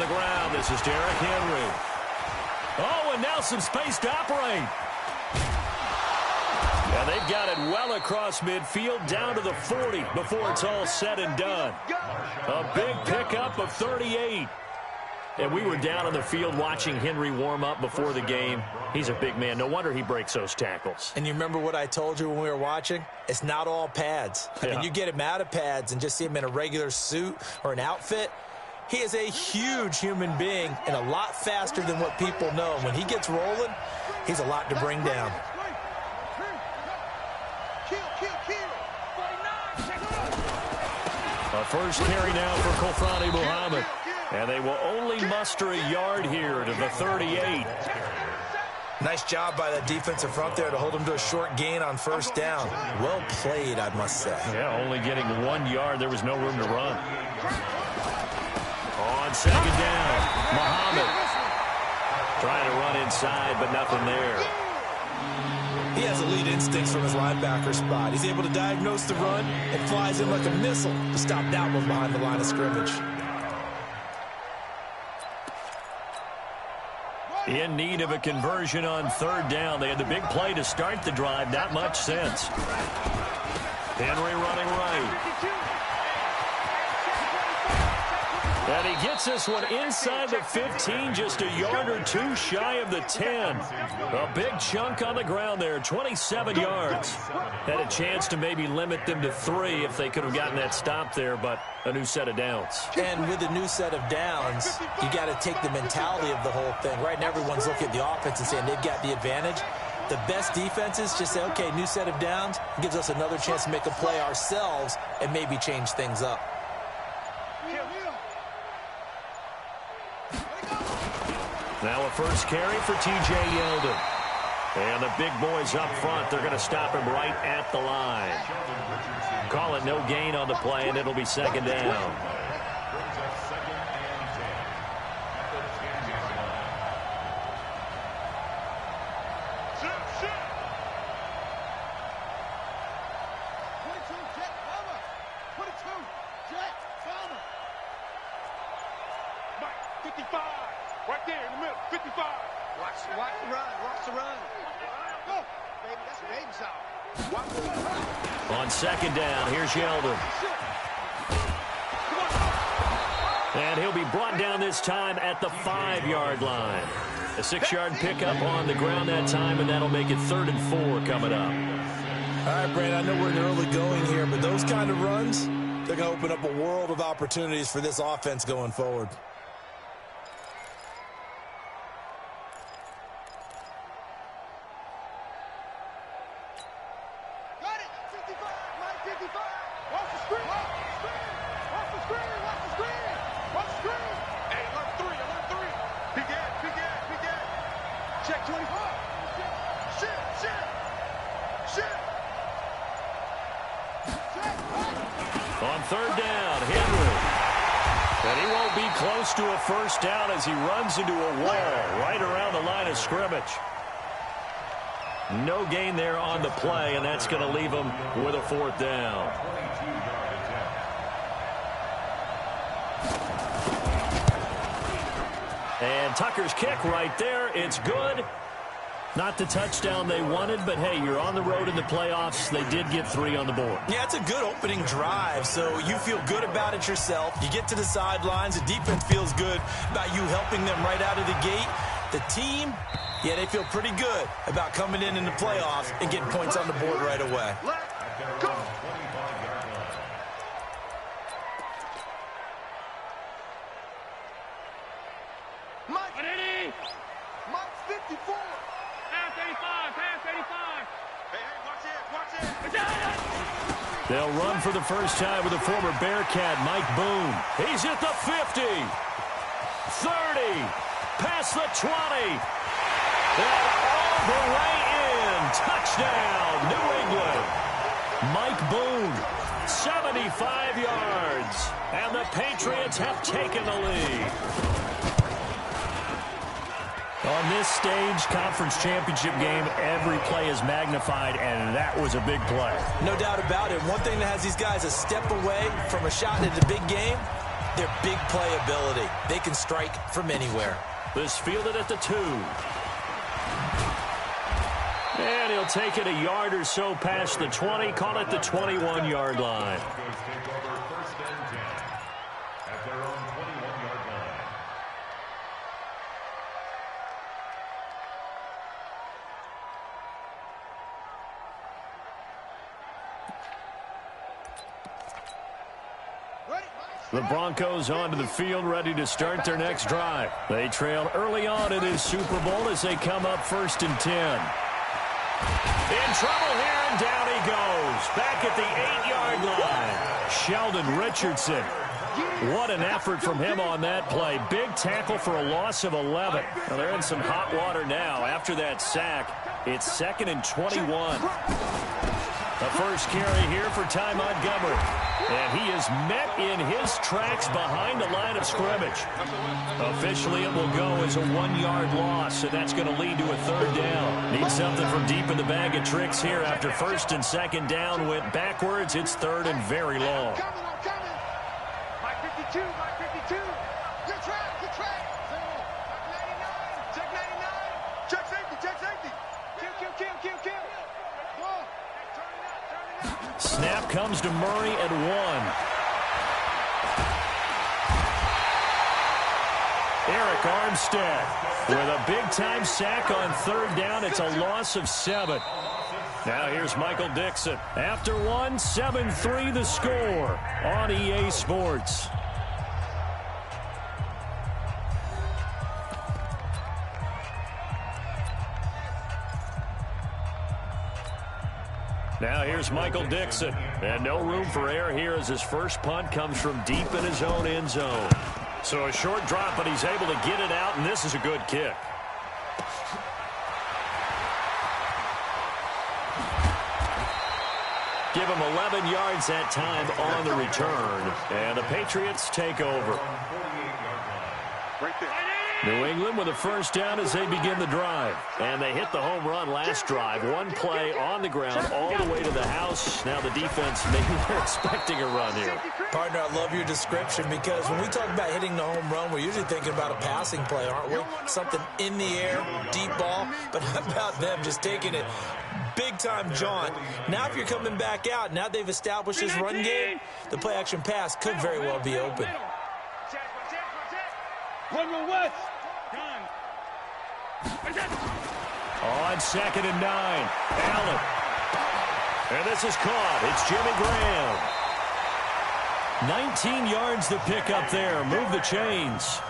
the ground. This is Derrick Henry. Oh, and now some space to operate. And they've got it well across midfield down to the 40 before it's all said and done. A big pickup of 38. And we were down on the field watching Henry warm up before the game. He's a big man. No wonder he breaks those tackles. And you remember what I told you when we were watching? It's not all pads. I mean, you get him out of pads and just see him in a regular suit or an outfit. He is a huge human being and a lot faster than what people know. When he gets rolling, he's a lot to bring down. A first carry now for Kofrani Muhammad. And they will only muster a yard here to the 38. Nice job by that defensive front there to hold him to a short gain on first down. Well played, I must say. Yeah, only getting 1 yard. There was no room to run. On second down, Muhammad trying to run inside, but nothing there. He has elite instincts from his linebacker spot. He's able to diagnose the run and flies in like a missile to stop that one behind the line of scrimmage. In need of a conversion on third down. They had the big play to start the drive. Not much sense. Henry running right. And he gets this one inside the 15, just a yard or two shy of the 10. A big chunk on the ground there, 27 yards. Had a chance to maybe limit them to 3 if they could have gotten that stop there, but a new set of downs. And with a new set of downs, you got to take the mentality of the whole thing. Right now, everyone's looking at the offense and saying they've got the advantage. The best defenses just say, okay, new set of downs, gives us another chance to make a play ourselves and maybe change things up. Now a first carry for T.J. Yeldon. And the big boys up front, they're going to stop him right at the line. Call it no gain on the play, and it'll be second down. On second down, here's Yeldon. And he'll be brought down this time at the 5-yard line. A 6-yard pickup on the ground that time, and that'll make it 3rd and 4 coming up. All right, Brandon, I know we're in early going here, but those kind of runs, they're going to open up a world of opportunities for this offense going forward. On third down, Henry. And he won't be close to a first down as he runs into a wall right around the line of scrimmage. No gain there on the play, and that's going to leave him with a 4th down. And Tucker's kick right there. It's good. Not the touchdown they wanted, but hey, you're on the road in the playoffs. They did get 3 on the board. Yeah, it's a good opening drive, so you feel good about it yourself. You get to the sidelines. The defense feels good about you helping them right out of the gate. The team, yeah, they feel pretty good about coming in the playoffs and getting points on the board right away. Let's go. Mike's 54. Pass 85, pass 85. Hey, watch it. They'll run for the first time with the former Bearcat, Mike Boone. He's at the 50, 30, past the 20, and all the way in. Touchdown, New England. Mike Boone, 75 yards, and the Patriots have taken the lead. On this stage, conference championship game, every play is magnified, and that was a big play. No doubt about it. One thing that has these guys a step away from a shot at the big game Their big playability. They can strike from anywhere. This fielded at the 2. And he'll take it a yard or so past the 20, call it the 21-yard line. The Broncos onto the field, ready to start their next drive. They trail early on in this Super Bowl as they come up 1st and 10. In trouble here, and down he goes. Back at the 8-yard line. Sheldon Richardson. What an effort from him on that play. Big tackle for a loss of 11. Well, they're in some hot water now. After that sack, it's 2nd and 21. The first carry here for Ty Montgomery. And he is met in his tracks behind the line of scrimmage. Officially, it will go as a 1-yard loss, and that's going to lead to a 3rd down. Need something from deep in the bag of tricks here after 1st and 2nd down went backwards. It's 3rd and very long. Mike 52, Mike 52. Good track, good track. Check 99. Check safety, check safety. Kill. Snap comes to Murray at 1. Eric Armstead with a big-time sack on 3rd down. It's a loss of 7. Now here's Michael Dixon. After 1, 7-3 the score on EA Sports. Now here's Michael Dixon. And no room for error here as his first punt comes from deep in his own end zone. So a short drop, but he's able to get it out, and this is a good kick. Give him 11 yards that time on the return. And the Patriots take over. Right there. New England with a 1st down as they begin the drive. And they hit the home run last drive. 1 play on the ground all the way to the house. Now the defense, maybe they're expecting a run here. Partner, I love your description because when we talk about hitting the home run, we're usually thinking about a passing play, aren't we? Something in the air, deep ball. But how about them just taking it big-time jaunt? Now if you're coming back out, now they've established this run game, the play-action pass could very well be open. West. On 2nd and 9, Allen. And this is caught. It's Jimmy Graham. 19 yards to pick up there. Move the chains.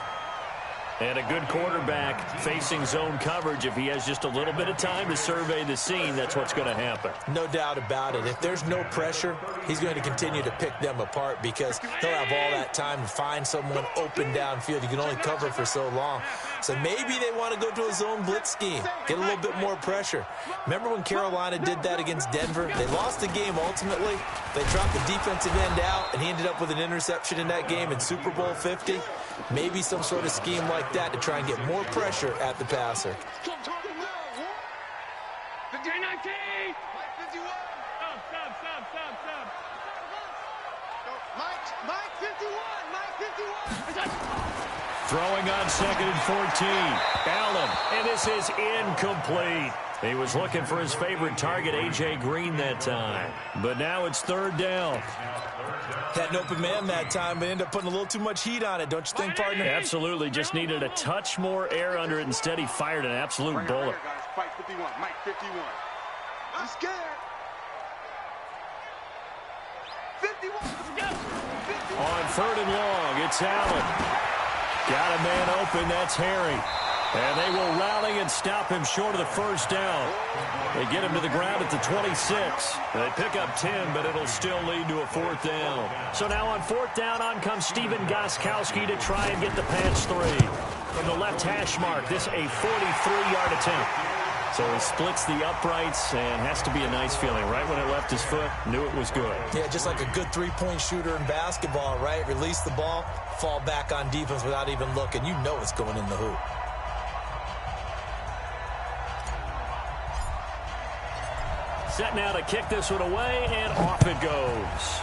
And a good quarterback facing zone coverage. If he has just a little bit of time to survey the scene, that's what's going to happen. No doubt about it. If there's no pressure, he's going to continue to pick them apart because he'll have all that time to find someone open downfield. You can only cover for so long. So maybe they want to go to a zone blitz scheme, get a little bit more pressure. Remember when Carolina did that against Denver? They lost the game ultimately. They dropped the defensive end out, and he ended up with an interception in that game in Super Bowl 50. Maybe some sort of scheme like that to try and get more pressure at the passer. Stop. Mike 51. Throwing on 2nd and 14. Allen, and this is incomplete. He was looking for his favorite target, A.J. Green, that time. But now it's 3rd down. Had an open man that time, but ended up putting a little too much heat on it, don't you think, partner? Absolutely. Just needed a touch more air under it. Instead, he fired an absolute bullet. Mike 51. Mike 51. I'm scared. 51. On 3rd and long, it's Allen. Got a man open. That's Harry. And they will rally and stop him short of the 1st down. They get him to the ground at the 26. They pick up 10, but it'll still lead to a 4th down. So now on 4th down, on comes Steven Gostkowski to try and get the Pats 3. From the left hash mark, this a 43-yard attempt. So he splits the uprights and has to be a nice feeling. Right when it left his foot, knew it was good. Yeah, just like a good three-point shooter in basketball, right? Release the ball, fall back on defense without even looking. You know it's going in the hoop. Set now to kick this one away, and off it goes.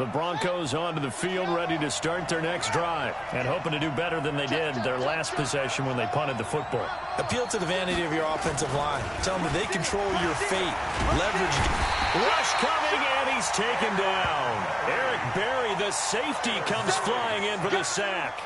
The Broncos onto the field, ready to start their next drive, and hoping to do better than they did their last possession when they punted the football. Appeal to the vanity of your offensive line. Tell them that they control your fate. Leverage. Rush coming, and he's taken down. Eric Berry, the safety, comes flying in for the sack.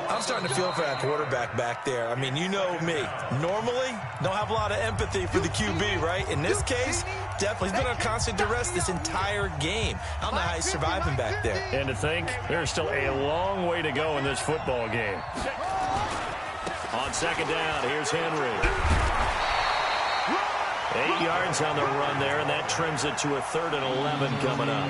I'm starting to feel for that quarterback back there. I mean, you know me. Normally, don't have a lot of empathy for the QB, right? In this case, definitely. He's been on constant duress this entire game. I don't know how he's surviving back there. And to think, there's still a long way to go in this football game. On second down, here's Henry. 8 yards on the run there, and that trims it to a 3rd and 11 coming up.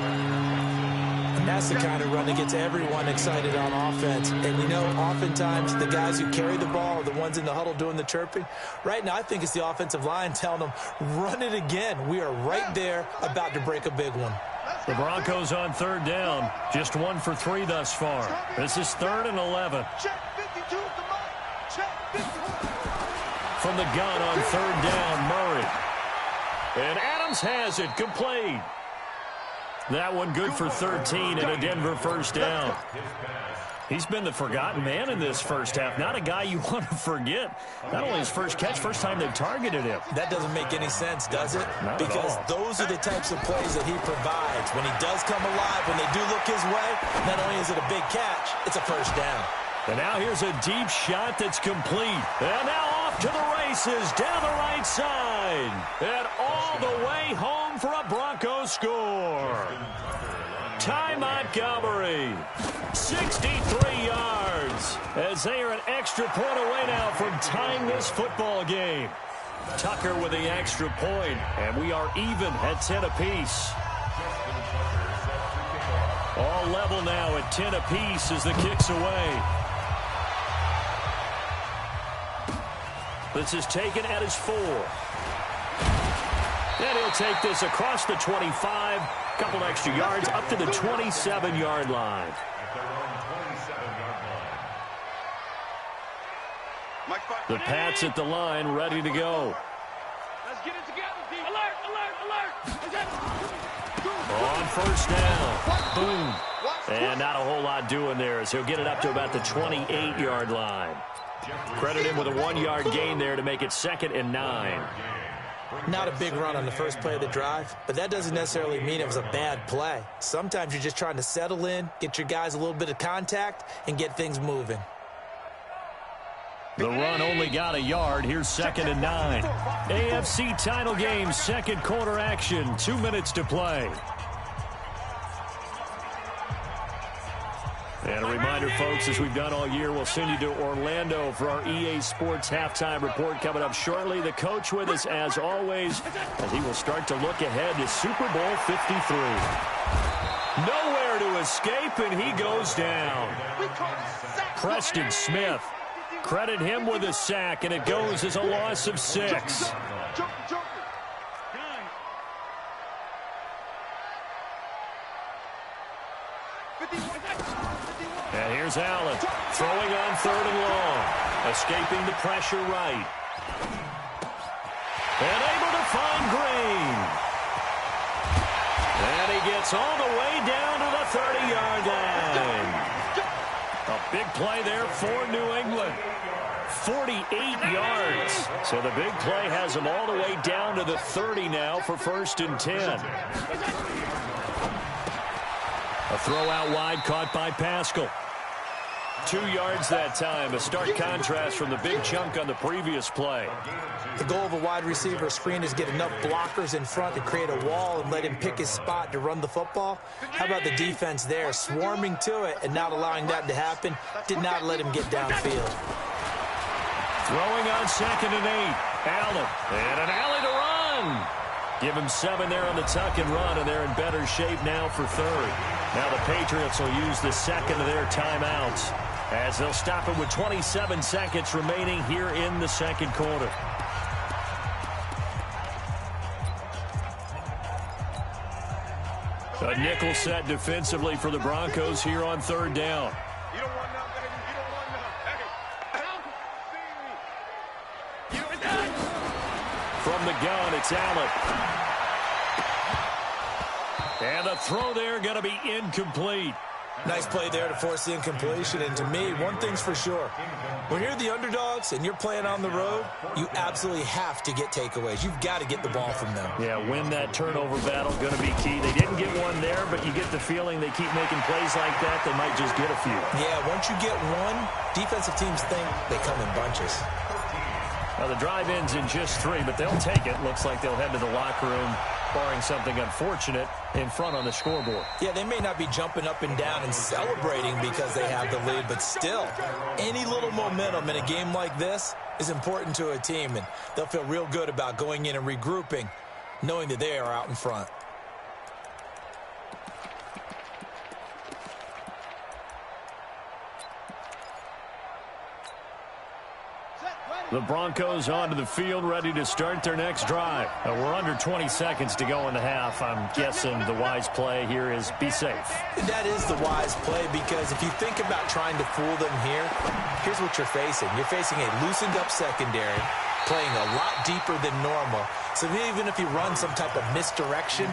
And that's the kind of run that gets everyone excited on offense. And, you know, oftentimes the guys who carry the ball are the ones in the huddle doing the chirping. Right now, I think it's the offensive line telling them, run it again. We are right there about to break a big one. The Broncos on 3rd down. Just 1 for 3 thus far. This is 3rd and 11. From the gun on 3rd down, Murray. And Adams has it, complete. That one good for 13 and a Denver first down. He's been the forgotten man in this first half. Not a guy you want to forget. Not only his first catch, first time they've targeted him. That doesn't make any sense, does it? Not because those are the types of plays that he provides. When he does come alive, when they do look his way, not only is it a big catch, it's a first down. And now here's a deep shot that's complete. And now off to the races down the right side. And all the way home for a Broncos score. Ty Montgomery, 63 yards, as they are an extra point away now from tying this football game. Tucker with the extra point, and we are even at 10 apiece. All level now at 10 apiece as the kick's away. This is taken at his 4. And he'll take this across the 25. Couple extra yards up to the 27-yard line. The Pats at the line, ready to go. Let's get it together, team. Alert, alert, alert. On first down. Boom. And not a whole lot doing there as he'll get it up to about the 28-yard line. Credit him with a 1-yard gain there to make it 2nd and 9. Not a big run on the first play of the drive, but that doesn't necessarily mean it was a bad play. Sometimes you're just trying to settle in, get your guys a little bit of contact, and get things moving. The run only got a yard. Here's 2nd and 9. AFC title game, second quarter action. 2 minutes to play. And a reminder, folks, as we've done all year, we'll send you to Orlando for our EA Sports halftime report coming up shortly. The coach with us, as always, as he will start to look ahead to Super Bowl 53. Nowhere to escape, and he goes down. Preston Smith. Credit him with a sack, and it goes as a loss of 6. And here's Allen, throwing on 3rd and long, escaping the pressure right. And able to find Green. And he gets all the way down to the 30-yard line. A big play there for New England. 48 yards. So the big play has him all the way down to the 30 now for 1st and 10. A throw out wide caught by Pascal. 2 yards that time. A stark contrast from the big chunk on the previous play. The goal of a wide receiver screen is get enough blockers in front to create a wall and let him pick his spot to run the football. How about the defense there, swarming to it and not allowing that to happen? Did not let him get downfield. Throwing on 2nd and 8. Allen. And an alley to run. Give him 7 there on the tuck and run, and they're in better shape now for 3rd. Now the Patriots will use the 2nd of their timeouts as they'll stop it with 27 seconds remaining here in the second quarter. A nickel set defensively for the Broncos here on 3rd down. You don't want none, baby. You don't want none. Hey. From the gun, it's Allen. And the throw there going to be incomplete. Nice play there to force the incompletion. And to me, one thing's for sure. When you're the underdogs and you're playing on the road, you absolutely have to get takeaways. You've got to get the ball from them. Yeah, win that turnover battle, going to be key. They didn't get one there, but you get the feeling they keep making plays like that, they might just get a few. Yeah, once you get one, defensive teams think they come in bunches. Now, the drive ends in just 3, but they'll take it. Looks like they'll head to the locker room, barring something unfortunate, in front on the scoreboard. Yeah, they may not be jumping up and down and celebrating because they have the lead, but still, any little momentum in a game like this is important to a team, and they'll feel real good about going in and regrouping, knowing that they are out in front. The Broncos onto the field, ready to start their next drive. We're under 20 seconds to go in the half. I'm guessing the wise play here is be safe. That is the wise play, because if you think about trying to fool them here, here's what you're facing. You're facing a loosened up secondary, playing a lot deeper than normal. So even if you run some type of misdirection,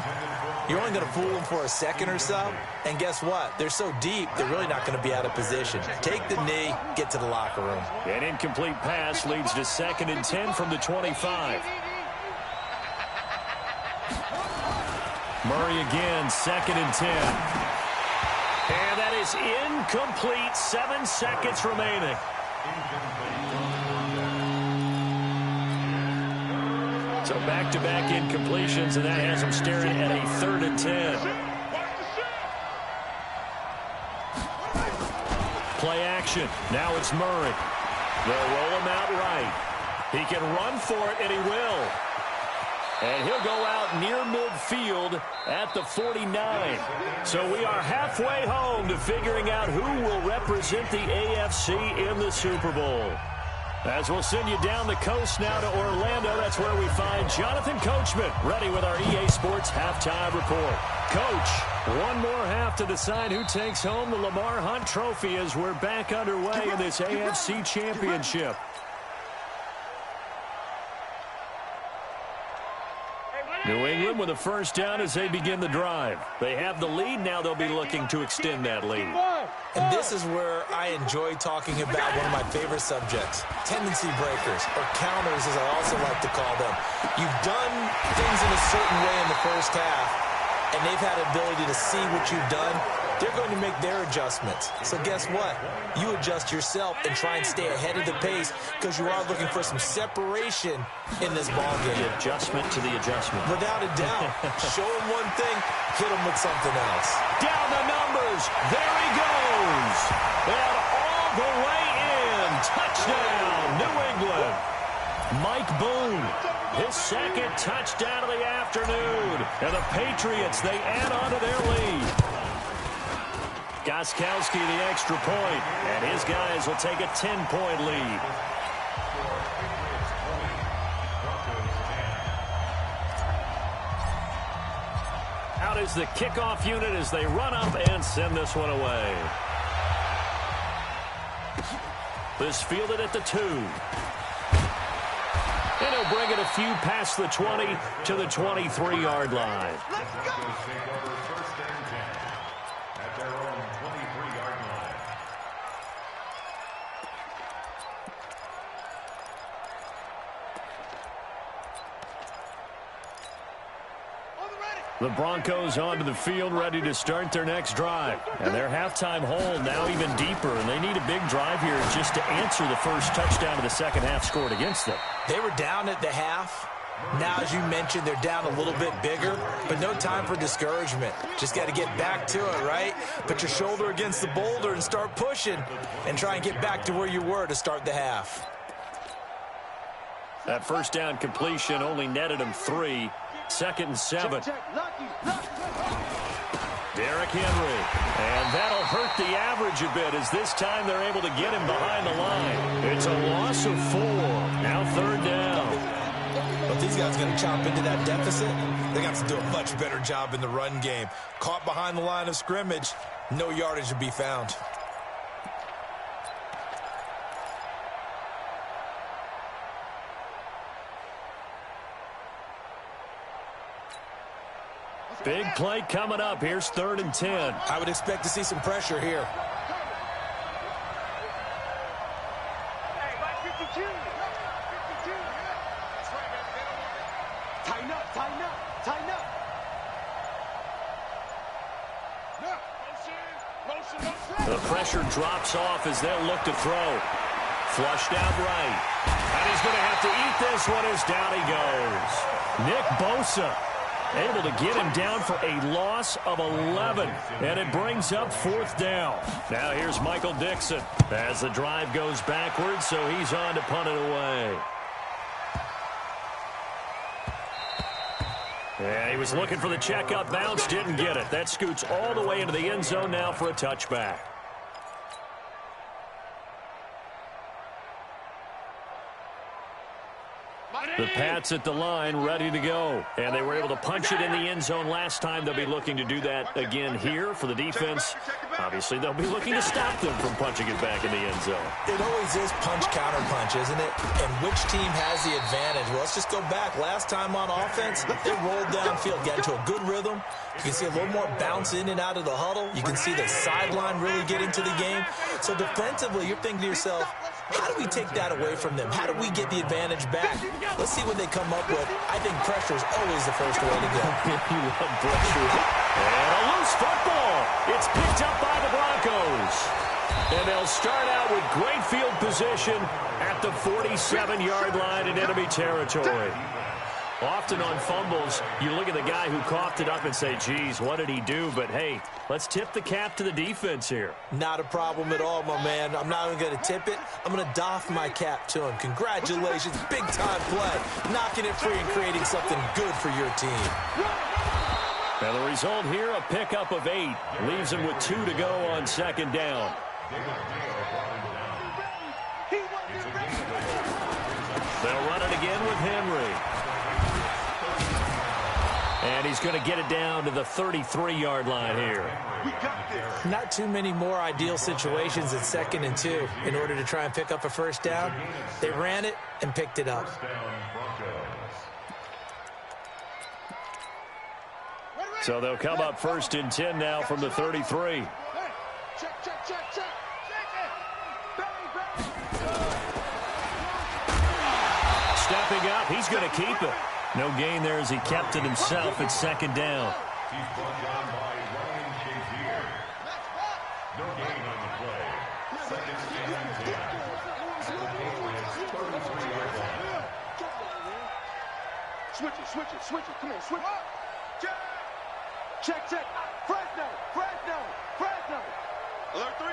you're only going to fool them for a second or so. And guess what? They're so deep, they're really not going to be out of position. Take the knee, get to the locker room. An incomplete pass leads to 2nd and 10 from the 25. Murray again, 2nd and 10. And that is incomplete. 7 seconds remaining. So back-to-back incompletions, and that has them staring at a 3rd and 10. Play action. Now it's Murray. They'll roll him out right. He can run for it, and he will. And he'll go out near midfield at the 49. So we are halfway home to figuring out who will represent the AFC in the Super Bowl. As we'll send you down the coast now to Orlando, that's where we find Jonathan Coachman, ready with our EA Sports Halftime Report. Coach, one more half to decide who takes home the Lamar Hunt Trophy as we're back underway in this AFC Championship. New England with a first down as they begin the drive. They have the lead. Now they'll be looking to extend that lead. And this is where I enjoy talking about one of my favorite subjects, tendency breakers, or counters as I also like to call them. You've done things in a certain way in the first half, and they've had the ability to see what you've done. They're going to make their adjustments. So guess what? You adjust yourself and try and stay ahead of the pace, because you are looking for some separation in this ball game. The adjustment to the adjustment. Without a doubt. Show them one thing, hit them with something else. Down the numbers. There he goes. And all the way in. Touchdown, New England. Mike Boone, his 2nd touchdown of the afternoon. And the Patriots, they add on to their lead. Gostkowski the extra point, and his guys will take a 10-point lead. Out is the kickoff unit as they run up and send this one away. This fielded at the 2. And he'll bring it a few past the 20 to the 23-yard line. The Broncos onto the field, ready to start their next drive. And their halftime hole now even deeper, and they need a big drive here just to answer the first touchdown of the second half scored against them. They were down at the half. Now, as you mentioned, they're down a little bit bigger, but no time for discouragement. Just got to get back to it, right? Put your shoulder against the boulder and start pushing, and try and get back to where you were to start the half. That first down completion only netted them 3. 2nd and 7. Derrick Henry. And that'll hurt the average a bit, as this time they're able to get him behind the line. It's a loss of 4. Now 3rd down. But these guys are going to chomp into that deficit. They got to do a much better job in the run game. Caught behind the line of scrimmage, no yardage to be found. Big play coming up. Here's 3rd and 10. I would expect to see some pressure here. Hey, by 52. 52. Tighten up, tighten up, tighten up. The pressure drops off as they'll look to throw. Flushed out right. And he's going to have to eat this one as down he goes. Nick Bosa able to get him down for a loss of 11. And it brings up 4th down. Now here's Michael Dixon as the drive goes backwards, so he's on to punt it away. Yeah, he was looking for the checkup bounce, didn't get it. That scoots all the way into the end zone now for a touchback. The Pats at the line, ready to go. And they were able to punch it in the end zone last time. They'll be looking to do that again here for the defense. Obviously, they'll be looking to stop them from punching it back in the end zone. It always is punch-counter-punch, isn't it? And which team has the advantage? Well, let's just go back. Last time on offense, they rolled downfield, got into a good rhythm. You can see a little more bounce in and out of the huddle. You can see the sideline really get into the game. So defensively, you're thinking to yourself, how do we take that away from them? How do we get the advantage back? Let's see what they come up with. I think pressure is always the first way to go. You love pressure. And a loose football. It's picked up by the Broncos. And they'll start out with great field position at the 47-yard line in enemy territory. Often on fumbles, you look at the guy who coughed it up and say, geez, what did he do? But, hey, let's tip the cap to the defense here. Not a problem at all, my man. I'm not even going to tip it. I'm going to doff my cap to him. Congratulations. Big-time play. Knocking it free and creating something good for your team. And the result here, a pickup of 8. Leaves him with 2 to go on 2nd down. They'll run it again with Henry. And he's going to get it down to the 33-yard line here. Not too many more ideal situations at 2nd and 2 in order to try and pick up a first down. They ran it and picked it up. So they'll come up 1st and 10 now from the 33. Stepping up, he's going to keep it. No gain there as he kept it himself at 2nd down. Switch it. Come on, switch it. Check. Fresno. Alert 3.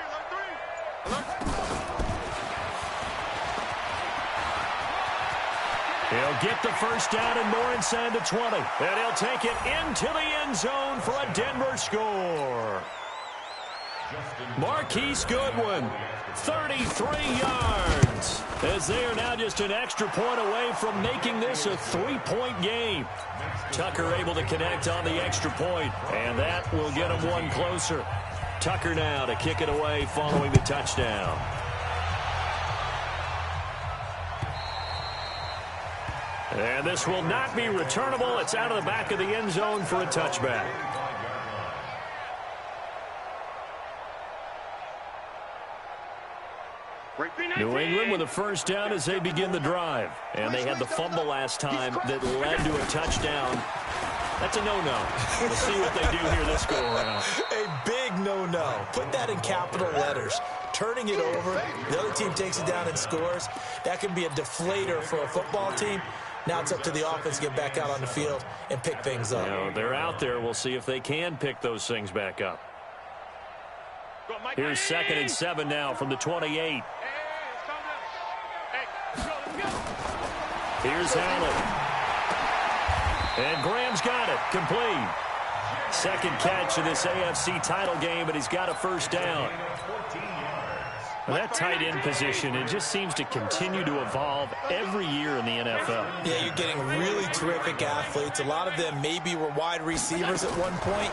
He'll get the first down and more inside the 20. And he'll take it into the end zone for a Denver score. Marquise Goodwin, 33 yards. As they are now just an extra point away from making this a 3-point game. Tucker able to connect on the extra point, and that will get him one closer. Tucker now to kick it away following the touchdown. And this will not be returnable. It's out of the back of the end zone for a touchback. New England with a first down as they begin the drive. And they had the fumble last time that led to a touchdown. That's a no-no. We'll see what they do here this go-around. A big no-no. Put that in capital letters. Turning it over, the other team takes it down and scores. That can be a deflator for a football team. Now it's up to the offense to get back out on the field and pick things up. You know, they're out there. We'll see if they can pick those things back up. Here's 2nd and 7 now from the 28. Here's Allen. And Graham's got it. Complete. Second catch in this AFC title game, and he's got a first down. Well, that tight end position, it just seems to continue to evolve every year in the NFL. Yeah, you're getting really terrific athletes. A lot of them maybe were wide receivers at one point.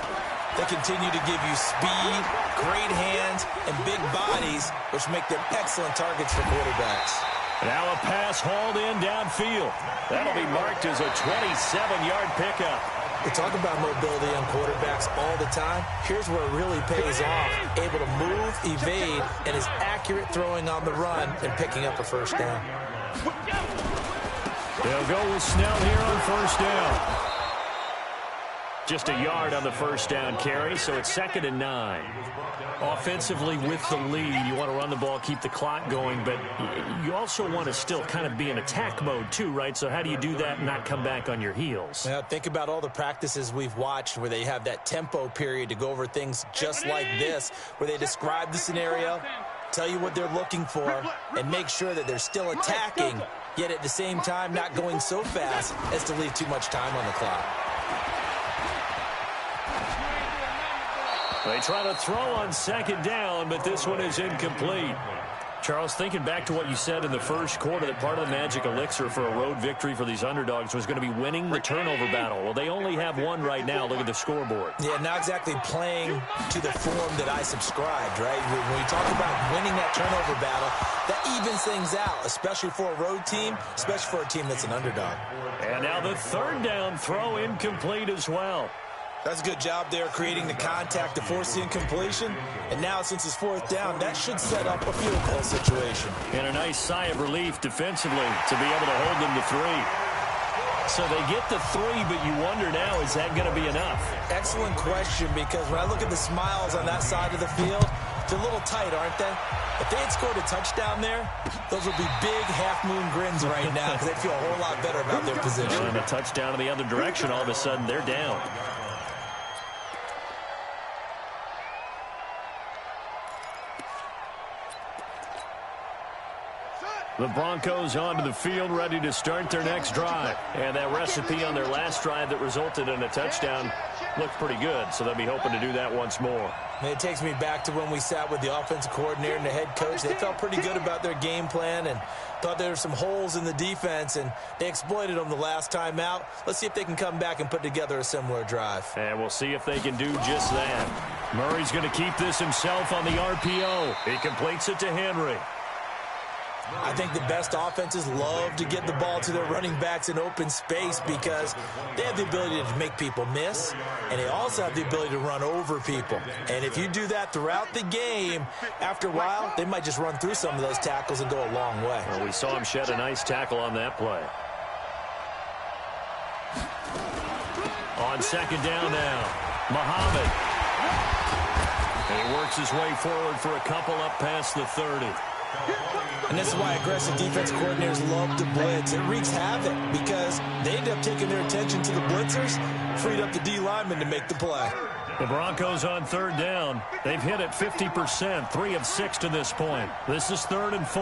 They continue to give you speed, great hands, and big bodies, which make them excellent targets for quarterbacks. Now a pass hauled in downfield. That'll be marked as a 27-yard pickup. We talk about mobility on quarterbacks all the time. Here's where it really pays off. Able to move, evade, and is accurate throwing on the run and picking up a first down. They'll go with Snell here on first down. Just a yard on the first down carry, so it's 2nd and 9. Offensively with the lead, you want to run the ball, keep the clock going, but you also want to still kind of be in attack mode too, right? So how do you do that and not come back on your heels? Now, think about all the practices we've watched where they have that tempo period to go over things just like this, where they describe the scenario, tell you what they're looking for, and make sure that they're still attacking, yet at the same time not going so fast as to leave too much time on the clock. They try to throw on 2nd down, but this one is incomplete. Charles, thinking back to what you said in the first quarter, that part of the magic elixir for a road victory for these underdogs was going to be winning the turnover battle. Well, they only have one right now. Look at the scoreboard. Yeah, not exactly playing to the form that I subscribed, right? When you talk about winning that turnover battle, that evens things out, especially for a road team, especially for a team that's an underdog. And now the 3rd down throw incomplete as well. That's a good job there creating the contact to force the incompletion. And now since it's 4th down, that should set up a field goal situation. And a nice sigh of relief defensively to be able to hold them to 3. So they get the 3, but you wonder now, is that going to be enough? Excellent question, because when I look at the smiles on that side of the field, they're a little tight, aren't they? If they had scored a touchdown there, those would be big half-moon grins right now because they'd feel a whole lot better about their position. And a touchdown in the other direction, all of a sudden they're down. The Broncos onto the field, ready to start their next drive. And that recipe on their last drive that resulted in a touchdown looked pretty good, so they'll be hoping to do that once more. And it takes me back to when we sat with the offensive coordinator and the head coach. They felt pretty good about their game plan and thought there were some holes in the defense, and they exploited them the last time out. Let's see if they can come back and put together a similar drive. And we'll see if they can do just that. Murray's going to keep this himself on the RPO. He completes it to Henry. I think the best offenses love to get the ball to their running backs in open space because they have the ability to make people miss, and they also have the ability to run over people. And if you do that throughout the game, after a while, they might just run through some of those tackles and go a long way. Well, we saw him shed a nice tackle on that play. On 2nd down now, Muhammad. And he works his way forward for a couple up past the 30. And this is why aggressive defense coordinators love to blitz. It wreaks havoc because they end up taking their attention to the blitzers, freed up the D lineman to make the play. The Broncos on 3rd down. They've hit it 50%, 3 of 6 to this point. This is 3rd and 4.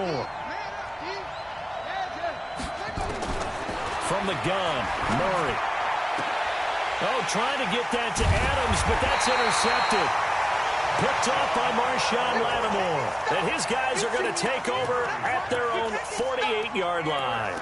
From the gun, Murray. Oh, trying to get that to Adams, but that's intercepted. Picked off by Marshawn Lattimore. And his guys are going to take over at their own 48-yard line.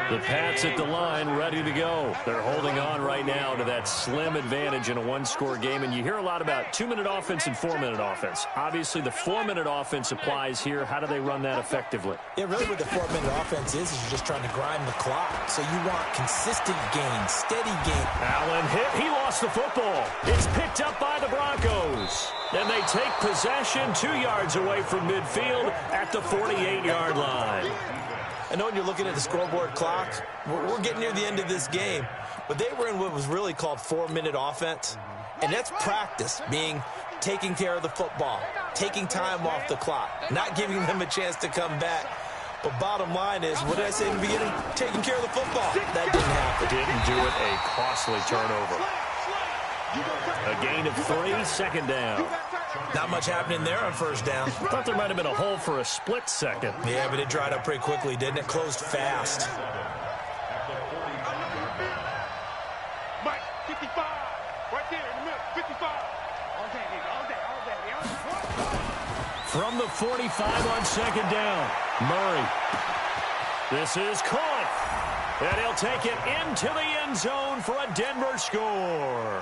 The Pats at the line, ready to go. They're holding on right now to that slim advantage in a one-score game. And you hear a lot about 2-minute offense and 4-minute offense. Obviously, the 4-minute offense applies here. How do they run that effectively? Yeah, really what the 4-minute offense is you're just trying to grind the clock. So you want consistent gains, steady gains. Allen hit. He lost the football. It's picked up by the Broncos. And they take possession 2 yards away from midfield at the 48-yard line. I know when you're looking at the scoreboard clock, we're getting near the end of this game, but they were in what was really called 4-minute offense, and that's practice, meaning taking care of the football, taking time off the clock, not giving them a chance to come back. But bottom line is, what did I say in the beginning? Taking care of the football. That didn't happen. Didn't do it. A costly turnover. A gain of 3, 2nd down. Not much happening there on 1st down. Thought there might have been a hole for a split second. Yeah, but it dried up pretty quickly, didn't it? Closed fast. Mike, 55. Right there in the middle, 55. All day, all day, all day. From the 45 on 2nd down, Murray. This is caught. And he'll take it into the end zone for a Denver score.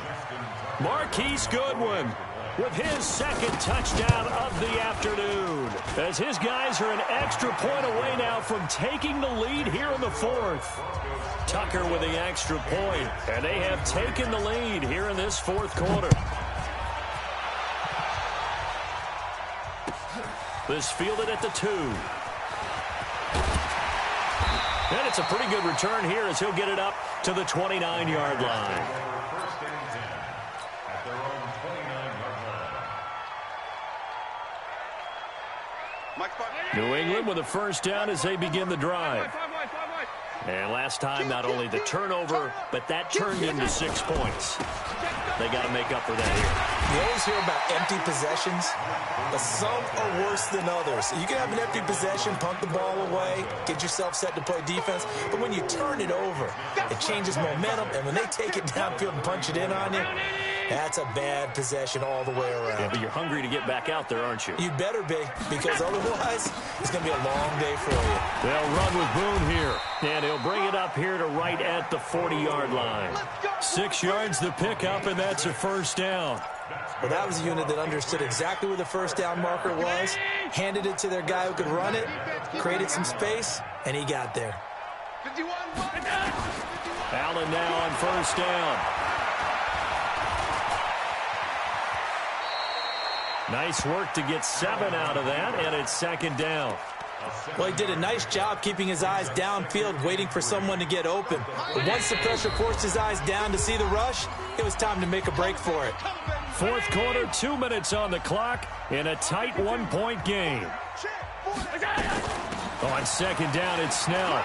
Marquise Goodwin with his second touchdown of the afternoon, as his guys are an extra point away now from taking the lead here in the fourth. Tucker with the extra point, and they have taken the lead here in this fourth quarter. This fielded at the 2. And it's a pretty good return here as he'll get it up to the 29-yard line. New England with a first down as they begin the drive. And last time, not only the turnover, but that turned into 6 points. They got to make up for that here. You always hear about empty possessions, but some are worse than others. You can have an empty possession, punt the ball away, get yourself set to play defense, but when you turn it over, it changes momentum, and when they take it downfield and punch it in on you, that's a bad possession all the way around. Yeah, but you're hungry to get back out there, aren't you? You better be, because otherwise, it's going to be a long day for you. They'll run with Boone here, and he'll bring it up here to right at the 40-yard line. 6 yards the pickup, and that's a first down. Well, that was a unit that understood exactly where the first down marker was, handed it to their guy who could run it, created some space, and he got there. Allen now on first down. Nice work to get 7 out of that, and it's second down. Well, he did a nice job keeping his eyes downfield, waiting for someone to get open. But once the pressure forced his eyes down to see the rush, it was time to make a break for it. Fourth quarter, 2 minutes on the clock in a tight 1-point game. On second down, it's Snell.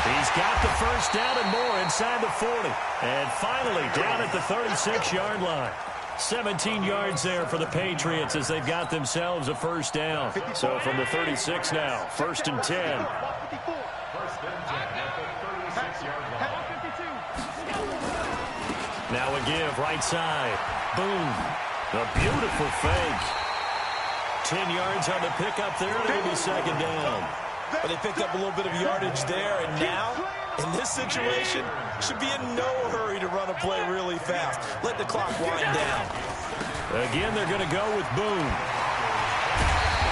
He's got the first down and more inside the 40. And finally down at the 36-yard line. 17 yards there for the Patriots as they've got themselves a first down. So from the 36 now, first and 10. Now a give right side. Boom. A beautiful fake. 10 yards on the pickup there, and it'll be second down. But they picked up a little bit of yardage there, and now, in this situation, should be in no hurry to run a play really fast. Let the clock wind down. Again, they're going to go with Boone.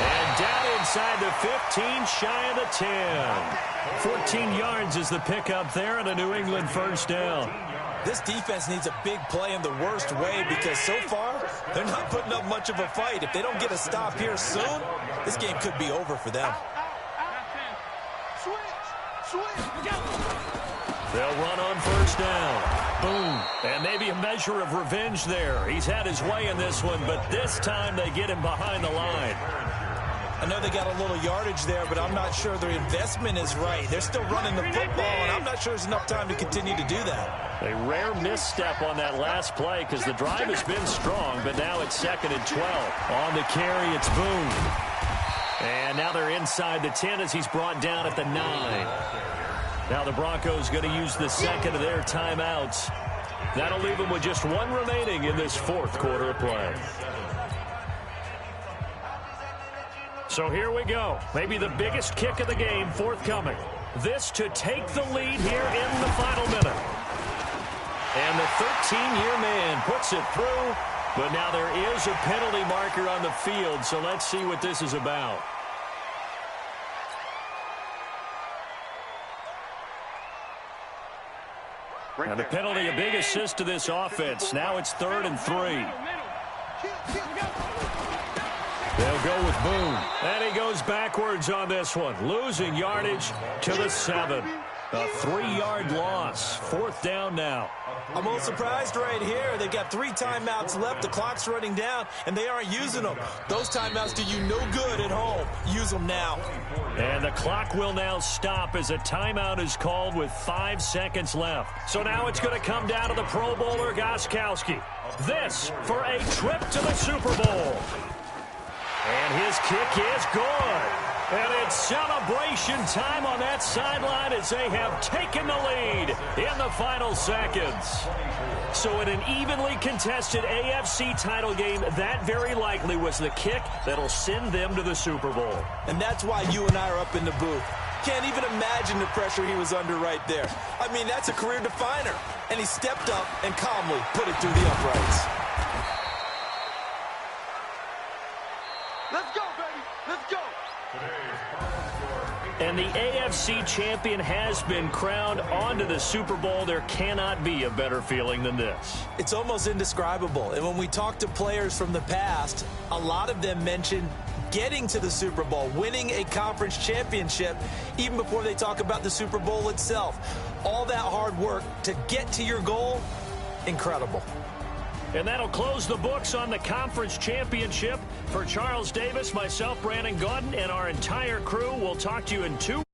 And down inside the 15, shy of the 10. 14 yards is the pickup there, and a New England first down. This defense needs a big play in the worst way because so far, they're not putting up much of a fight. If they don't get a stop here soon, this game could be over for them. They'll run on first down. Boom. And maybe a measure of revenge there. He's had his way in this one, but this time they get him behind the line. I know they got a little yardage there, but I'm not sure their investment is right. They're still running the football, and I'm not sure there's enough time to continue to do that. A rare misstep on that last play because the drive has been strong, but now it's second and 12. On the carry, it's Boone. And now they're inside the 10 as he's brought down at the 9. Now the Broncos going to use the second of their timeouts. That'll leave them with just 1 remaining in this fourth quarter of play. So here we go. Maybe the biggest kick of the game forthcoming. This to take the lead here in the final minute. And the 13-year man puts it through, but now there is a penalty marker on the field, so let's see what this is about. And the penalty, a big assist to this offense. Now it's 3rd and 3. They'll go with Boone. And he goes backwards on this one, losing yardage to the 7. A 3-yard loss. 4th down now. I'm a little surprised right here. They've got 3 timeouts left. The clock's running down, and they aren't using them. Those timeouts do you no good at home. Use them now. And the clock will now stop as a timeout is called with 5 seconds left. So now it's going to come down to the Pro Bowler Gostkowski. This for a trip to the Super Bowl. And his kick is good. And it's celebration time on that sideline as they have taken the lead in the final seconds. So in an evenly contested AFC title game, that very likely was the kick that'll send them to the Super Bowl. And that's why you and I are up in the booth. can't even imagine the pressure he was under right there. I mean, that's a career definer. And he stepped up and calmly put it through the uprights. Let's go, baby. Let's go. And the AFC champion has been crowned onto the Super Bowl. There cannot be a better feeling than this. It's almost indescribable. And when we talk to players from the past, a lot of them mention getting to the Super Bowl, winning a conference championship, even before they talk about the Super Bowl itself. All that hard work to get to your goal, incredible. And that'll close the books on the conference championship. For Charles Davis, myself, Brandon Gaudin, and our entire crew, we'll talk to you in 2 weeks.